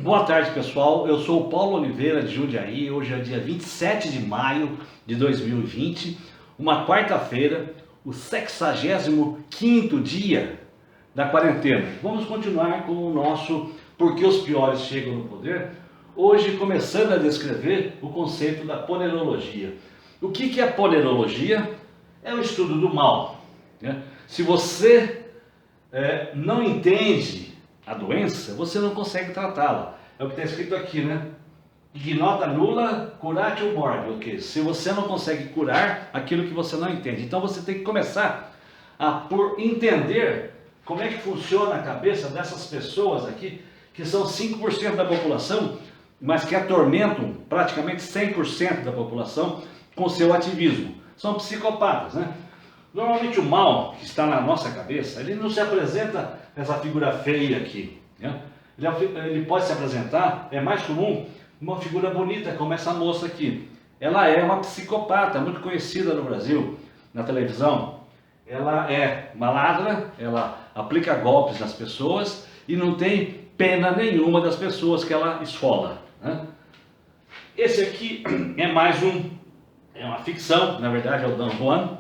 Boa tarde, pessoal. Eu sou o Paulo Oliveira de Jundiaí. Hoje é dia 27 de maio de 2020, uma quarta-feira, o 65º dia da quarentena. Vamos continuar com o nosso Por que os piores chegam no poder? Hoje começando a descrever o conceito da ponerologia. O que é ponerologia? É o estudo do mal, né? Se você não entende a doença, você não consegue tratá-la. É o que está escrito aqui, né? Ignota nulla curatio morbi. Okay? Se você não consegue curar aquilo que você não entende, então você tem que começar por entender como é que funciona a cabeça dessas pessoas aqui, que são 5% da população, mas que atormentam praticamente 100% da população com seu ativismo. São psicopatas, né? Normalmente o mal que está na nossa cabeça, ele não se apresenta essa figura feia aqui, né? Ele pode se apresentar, é mais comum, uma figura bonita como essa moça aqui. Ela é uma psicopata, muito conhecida no Brasil, na televisão. Ela é malandra, ela aplica golpes nas pessoas e não tem pena nenhuma das pessoas que ela esfola, né? Esse aqui é mais é uma ficção, na verdade é o Don Juan,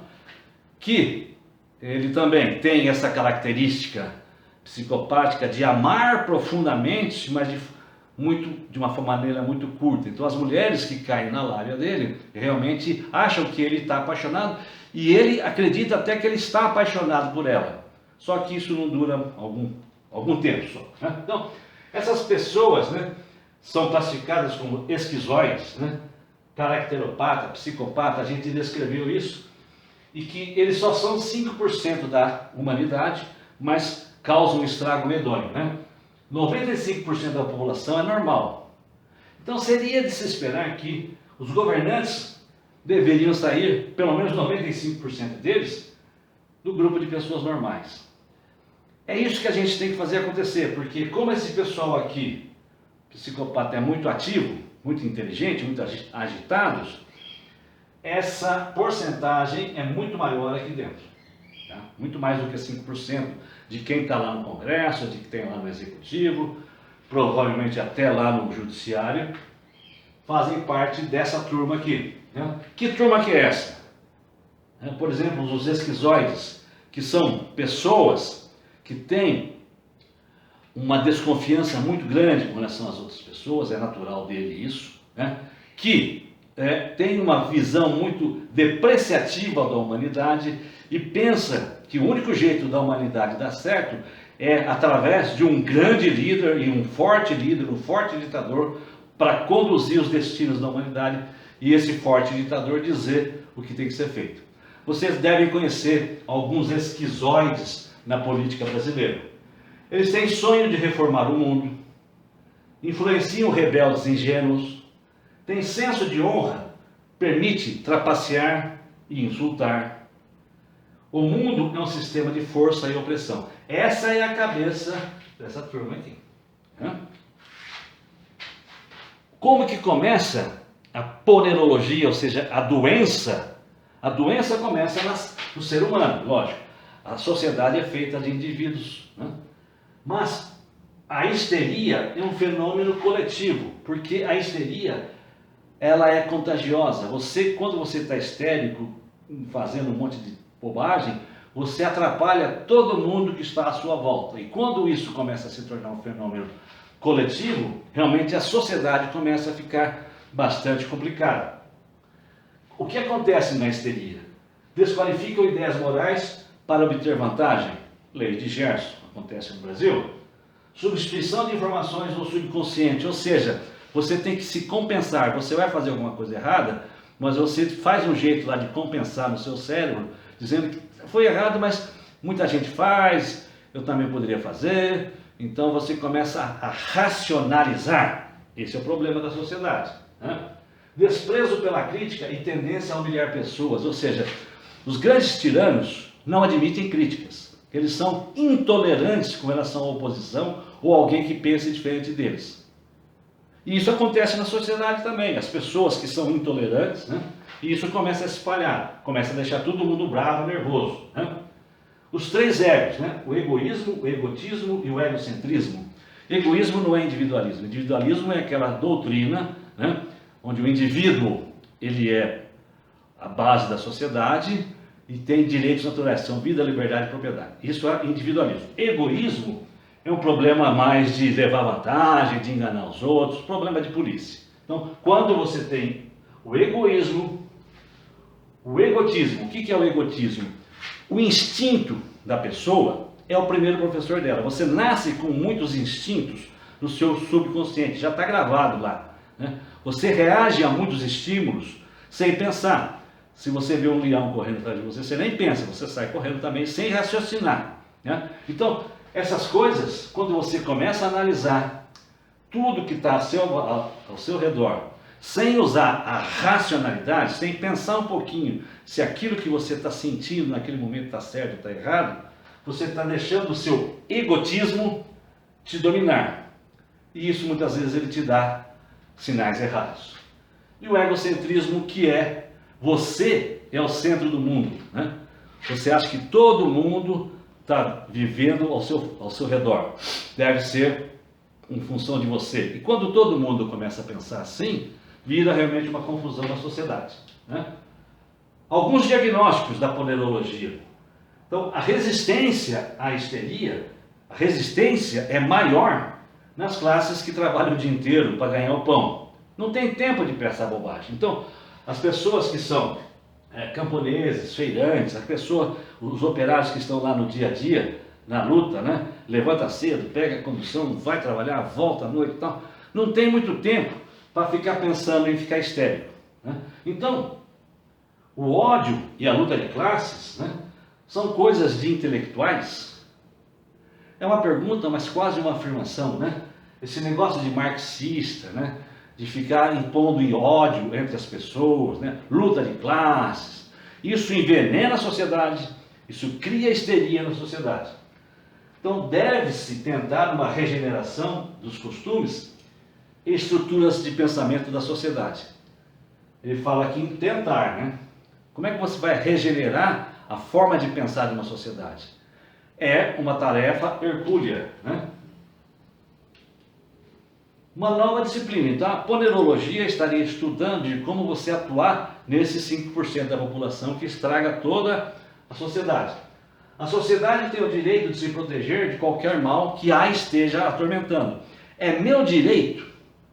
que ele também tem essa característica psicopática de amar profundamente, mas de uma maneira muito curta. Então as mulheres que caem na lábia dele realmente acham que ele está apaixonado e ele acredita até que ele está apaixonado por ela. Só que isso não dura algum tempo só, né? Então essas pessoas, né, são classificadas como esquizoides, né? Caracteropata, psicopata, a gente descreveu isso, e que eles só são 5% da humanidade, mas causam um estrago medonho, né? 95% da população é normal. Então seria de se esperar que os governantes deveriam sair, pelo menos 95% deles, do grupo de pessoas normais. É isso que a gente tem que fazer acontecer, porque como esse pessoal aqui, psicopata, é muito ativo, muito inteligente, muito agitados, essa porcentagem é muito maior aqui dentro, tá? Muito mais do que 5% de quem está lá no Congresso, de quem tem lá no Executivo, provavelmente até lá no Judiciário, fazem parte dessa turma aqui, né? Que turma que é essa? Por exemplo, os esquizoides, que são pessoas que têm uma desconfiança muito grande com relação às outras pessoas, é natural dele isso, né? Que tem uma visão muito depreciativa da humanidade e pensa que o único jeito da humanidade dar certo é através de um grande líder e um forte ditador para conduzir os destinos da humanidade e esse forte ditador dizer o que tem que ser feito. Vocês devem conhecer alguns esquizoides na política brasileira. Eles têm sonho de reformar o mundo, influenciam rebeldes ingênuos, têm senso de honra, permite trapacear e insultar. O mundo é um sistema de força e opressão. Essa é a cabeça dessa turma aqui, né? Como que começa a ponerologia, ou seja, a doença? A doença começa no ser humano, lógico. A sociedade é feita de indivíduos, né? Mas a histeria é um fenômeno coletivo, porque a histeria ela é contagiosa. Quando você está histérico, fazendo um monte de bobagem, você atrapalha todo mundo que está à sua volta. E quando isso começa a se tornar um fenômeno coletivo, realmente a sociedade começa a ficar bastante complicada. O que acontece na histeria? Desqualificam ideias morais para obter vantagem. Lei de Gerson, acontece no Brasil. Substituição de informações no subconsciente, ou seja, você tem que se compensar. Você vai fazer alguma coisa errada, mas você faz um jeito lá de compensar no seu cérebro, dizendo que foi errado, mas muita gente faz, eu também poderia fazer. Então você começa a racionalizar. Esse é o problema da sociedade, né? Desprezo pela crítica e tendência a humilhar pessoas, ou seja, os grandes tiranos não admitem críticas. Eles são intolerantes com relação à oposição ou alguém que pense diferente deles. E isso acontece na sociedade também. As pessoas que são intolerantes, né? E isso começa a se espalhar, começa a deixar todo mundo bravo, nervoso, né? Os três egos, né? O egoísmo, o egotismo e o egocentrismo. Egoísmo não é individualismo. Individualismo é aquela doutrina, né, onde o indivíduo ele é a base da sociedade e tem direitos naturais, são vida, liberdade e propriedade. Isso é individualismo. Egoísmo é um problema mais de levar vantagem, de enganar os outros, problema de polícia. Então, quando você tem o egoísmo, o egotismo, o que é o egotismo? O instinto da pessoa é o primeiro professor dela. Você nasce com muitos instintos no seu subconsciente, já está gravado lá, né? Você reage a muitos estímulos sem pensar. Se você vê um leão correndo atrás de você, você nem pensa, você sai correndo também sem raciocinar, né? Então, essas coisas, quando você começa a analisar tudo que está ao seu redor, sem usar a racionalidade, sem pensar um pouquinho se aquilo que você está sentindo naquele momento está certo ou está errado, você está deixando o seu egotismo te dominar. E isso muitas vezes ele te dá sinais errados. E o egocentrismo, que é você é o centro do mundo, né? Você acha que todo mundo está vivendo ao seu redor, deve ser em função de você. E quando todo mundo começa a pensar assim, vira realmente uma confusão na sociedade, né? Alguns diagnósticos da ponerologia. Então, a resistência à histeria, a resistência é maior nas classes que trabalham o dia inteiro para ganhar o pão. Não tem tempo de pensar bobagem. Então, as pessoas que são camponeses, feirantes, os operários que estão lá no dia a dia, na luta, né? Levanta cedo, pega a condução, vai trabalhar, volta à noite e tal. Não tem muito tempo para ficar pensando em ficar histérico, né? Então, o ódio e a luta de classes, né, são coisas de intelectuais. É uma pergunta, mas quase uma afirmação, né? Esse negócio de marxista, né? De ficar impondo em ódio entre as pessoas, né? Luta de classes. Isso envenena a sociedade, isso cria histeria na sociedade. Então deve-se tentar uma regeneração dos costumes e estruturas de pensamento da sociedade. Ele fala aqui em tentar, né? Como é que você vai regenerar a forma de pensar de uma sociedade? É uma tarefa hercúlea, né? Uma nova disciplina. Então, a ponerologia estaria estudando de como você atuar nesses 5% da população que estraga toda a sociedade. A sociedade tem o direito de se proteger de qualquer mal que a esteja atormentando. É meu direito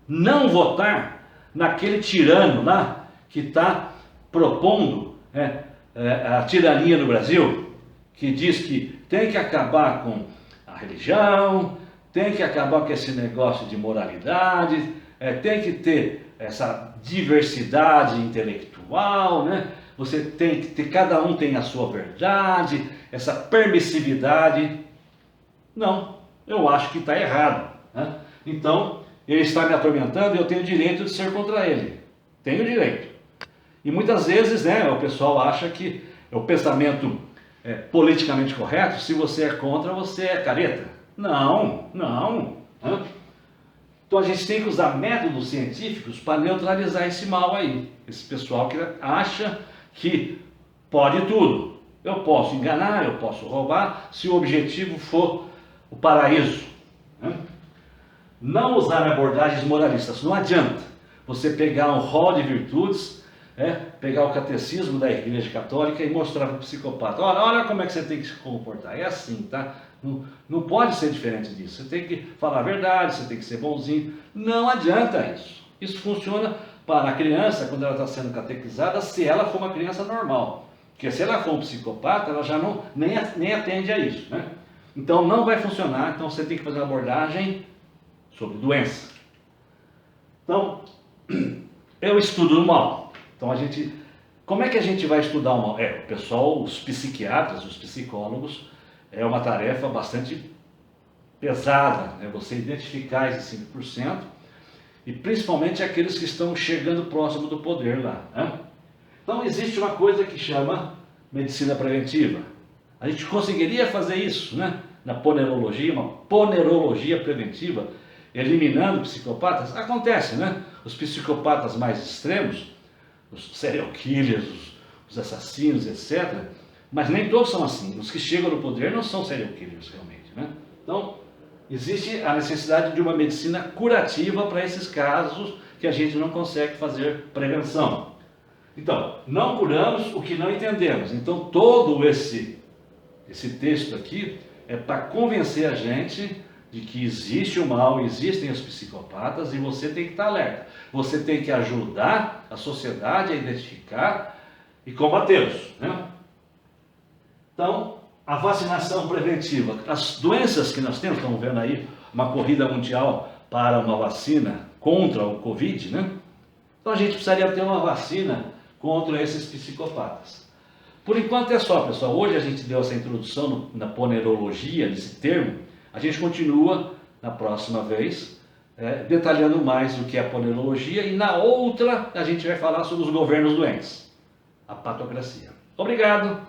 não votar naquele tirano lá que está propondo a tirania no Brasil, que diz que tem que acabar com a religião, tem que acabar com esse negócio de moralidade, tem que ter essa diversidade intelectual, né? Você tem que ter, cada um tem a sua verdade, essa permissividade. Não, eu acho que está errado, né? Então, ele está me atormentando e eu tenho o direito de ser contra ele. Tenho direito. E muitas vezes, né, o pessoal acha que o pensamento politicamente correto, se você é contra, você é careta. Não, não. Né? Então a gente tem que usar métodos científicos para neutralizar esse mal aí. Esse pessoal que acha que pode tudo. Eu posso enganar, eu posso roubar, se o objetivo for o paraíso. Né? Não usar abordagens moralistas. Não adianta você pegar um rol de virtudes, pegar o catecismo da Igreja Católica e mostrar para o psicopata. Olha como é que você tem que se comportar. É assim, tá? Não pode ser diferente disso. Você tem que falar a verdade, você tem que ser bonzinho. Não adianta isso. Isso funciona para a criança, quando ela está sendo catequizada, se ela for uma criança normal. Porque se ela for um psicopata, ela já nem atende a isso, né? Então não vai funcionar. Então você tem que fazer uma abordagem sobre doença. Então, é o estudo do mal. Então como é que a gente vai estudar o mal? O pessoal, os psiquiatras, os psicólogos, é uma tarefa bastante pesada, né? Você identificar esses 5% e principalmente aqueles que estão chegando próximo do poder lá, né? Então existe uma coisa que chama medicina preventiva. A gente conseguiria fazer isso, né? Na ponerologia, uma ponerologia preventiva, eliminando psicopatas. Acontece, né? Os psicopatas mais extremos, os serial killers, os assassinos, etc., mas nem todos são assim. Os que chegam no poder não são serial killers realmente, né? Então, existe a necessidade de uma medicina curativa para esses casos que a gente não consegue fazer prevenção. Então, não curamos o que não entendemos. Então, todo esse texto aqui é para convencer a gente de que existe o mal, existem os psicopatas e você tem que estar alerta. Você tem que ajudar a sociedade a identificar e combatê-los, né? Então, a vacinação preventiva, as doenças que nós temos, estamos vendo aí uma corrida mundial para uma vacina contra o Covid, né? Então a gente precisaria ter uma vacina contra esses psicopatas. Por enquanto é só, pessoal. Hoje a gente deu essa introdução na ponerologia, nesse termo. A gente continua na próxima vez, detalhando mais o que é a ponerologia, e na outra a gente vai falar sobre os governos doentes, a patocracia. Obrigado!